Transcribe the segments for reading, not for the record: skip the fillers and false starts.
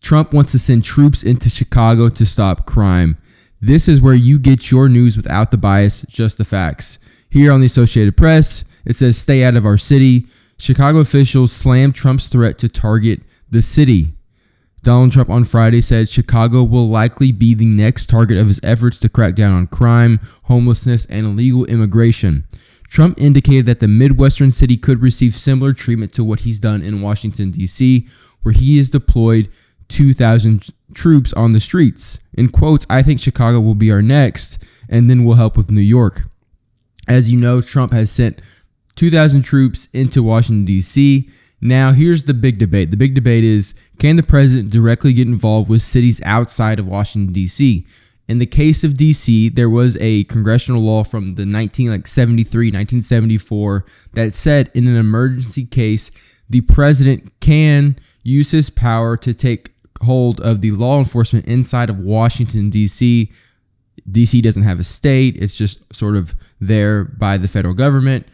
Trump wants to send troops into Chicago to stop crime. This is where you get your news without the bias, just the facts. Here on the Associated Press, it says, stay out of our city. Chicago officials slammed Trump's threat to target the city. Donald Trump on Friday said Chicago will likely be the next target of his efforts to crack down on crime, homelessness, and illegal immigration. Trump indicated that the Midwestern city could receive similar treatment to what he's done in Washington, D.C., where he has deployed 2,000 troops on the streets. In quotes, I think Chicago will be our next, and then we'll help with New York. As you know, Trump has sent 2,000 troops into Washington, D.C. Now, here's the big debate. The big debate is, can the president directly get involved with cities outside of Washington, D.C.? In the case of D.C., there was a congressional law from the 1974 that said in an emergency case, the president can use his power to take hold of the law enforcement inside of Washington, D.C. D.C. doesn't have a state. It's just sort of there by the federal government.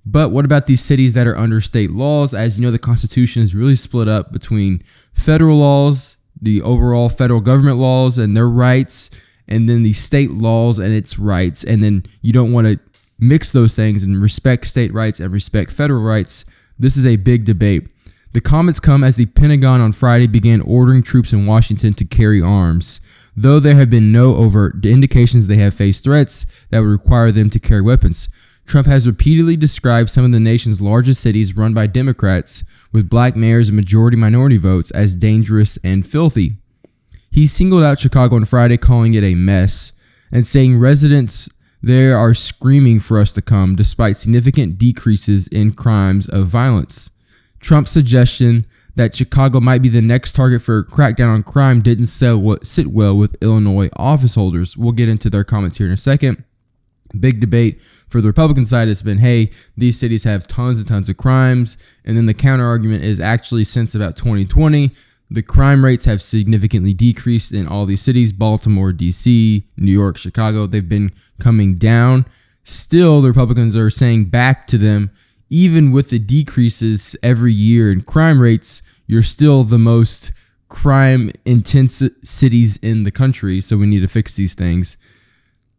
But what about these cities that are under state laws? As you know, the Constitution is really split up between federal laws, the overall federal government laws and their rights, and then the state laws and its rights. And then you don't want to mix those things and respect state rights and respect federal rights. This is a big debate. The comments come as the Pentagon on Friday began ordering troops in Washington to carry arms. Though there have been no overt indications they have faced threats that would require them to carry weapons. Trump has repeatedly described some of the nation's largest cities run by Democrats with black mayors and majority-minority votes as dangerous and filthy. He singled out Chicago on Friday, calling it a mess, and saying residents there are screaming for us to come despite significant decreases in crimes of violence. Trump's suggestion that Chicago might be the next target for a crackdown on crime didn't sit well with Illinois office holders. We'll get into their comments here in a second. Big debate for the Republican side has been, hey, these cities have tons and tons of crimes. And then the counter argument is actually since about 2020, the crime rates have significantly decreased in all these cities, Baltimore, D.C., New York, Chicago. They've been coming down. Still, the Republicans are saying back to them, even with the decreases every year in crime rates, you're still the most crime-intense cities in the country, so we need to fix these things.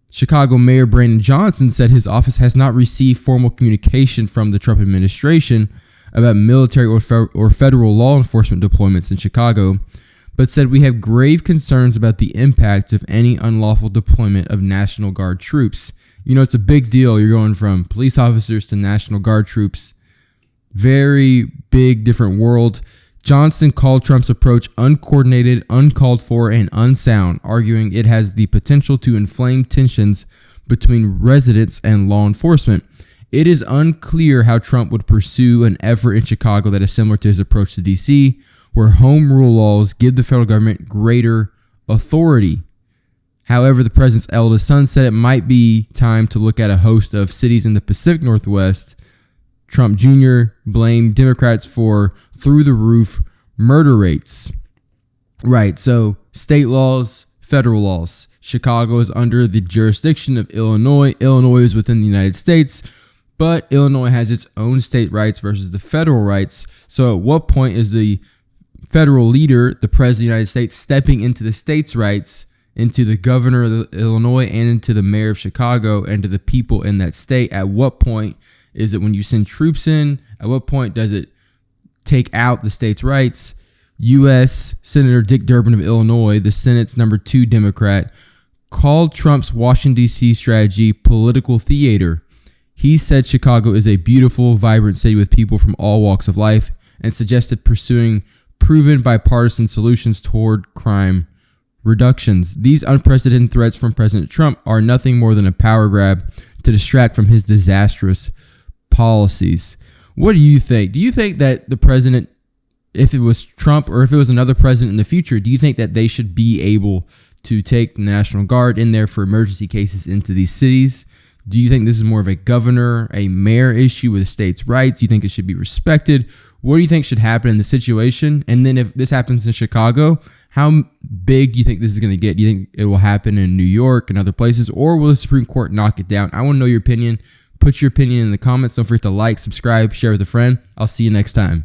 Chicago Mayor Brandon Johnson said his office has not received formal communication from the Trump administration about military or federal law enforcement deployments in Chicago, but said we have grave concerns about the impact of any unlawful deployment of National Guard troops. You know, it's a big deal. You're going from police officers to National Guard troops. Very big, different world. Johnson called Trump's approach uncoordinated, uncalled for, and unsound, arguing it has the potential to inflame tensions between residents and law enforcement. It is unclear how Trump would pursue an effort in Chicago that is similar to his approach to D.C., where home rule laws give the federal government greater authority. However, the president's eldest son said it might be time to look at a host of cities in the Pacific Northwest. Trump Jr. blamed Democrats for through-the-roof murder rates. Right, so state laws, federal laws. Chicago is under the jurisdiction of Illinois. Illinois is within the United States, but Illinois has its own state rights versus the federal rights. So at what point is the federal leader, the president of the United States, stepping into the state's rights, into the governor of Illinois and into the mayor of Chicago and to the people in that state? At what point is it when you send troops in? At what point does it take out the state's rights? U.S. Senator Dick Durbin of Illinois, the Senate's number 2 Democrat, called Trump's Washington, D.C. strategy political theater. He said Chicago is a beautiful, vibrant city with people from all walks of life and suggested pursuing proven bipartisan solutions toward crime reductions. These unprecedented threats from President Trump are nothing more than a power grab to distract from his disastrous policies. What do you think? Do you think that the president, if it was Trump or if it was another president in the future, do you think that they should be able to take the National Guard in there for emergency cases into these cities? Do you think this is more of a governor, a mayor issue with the state's rights? Do you think it should be respected? What do you think should happen in the situation? And then if this happens in Chicago, how big do you think this is going to get? Do you think it will happen in New York and other places, or will the Supreme Court knock it down? I want to know your opinion. Put your opinion in the comments. Don't forget to like, subscribe, share with a friend. I'll see you next time.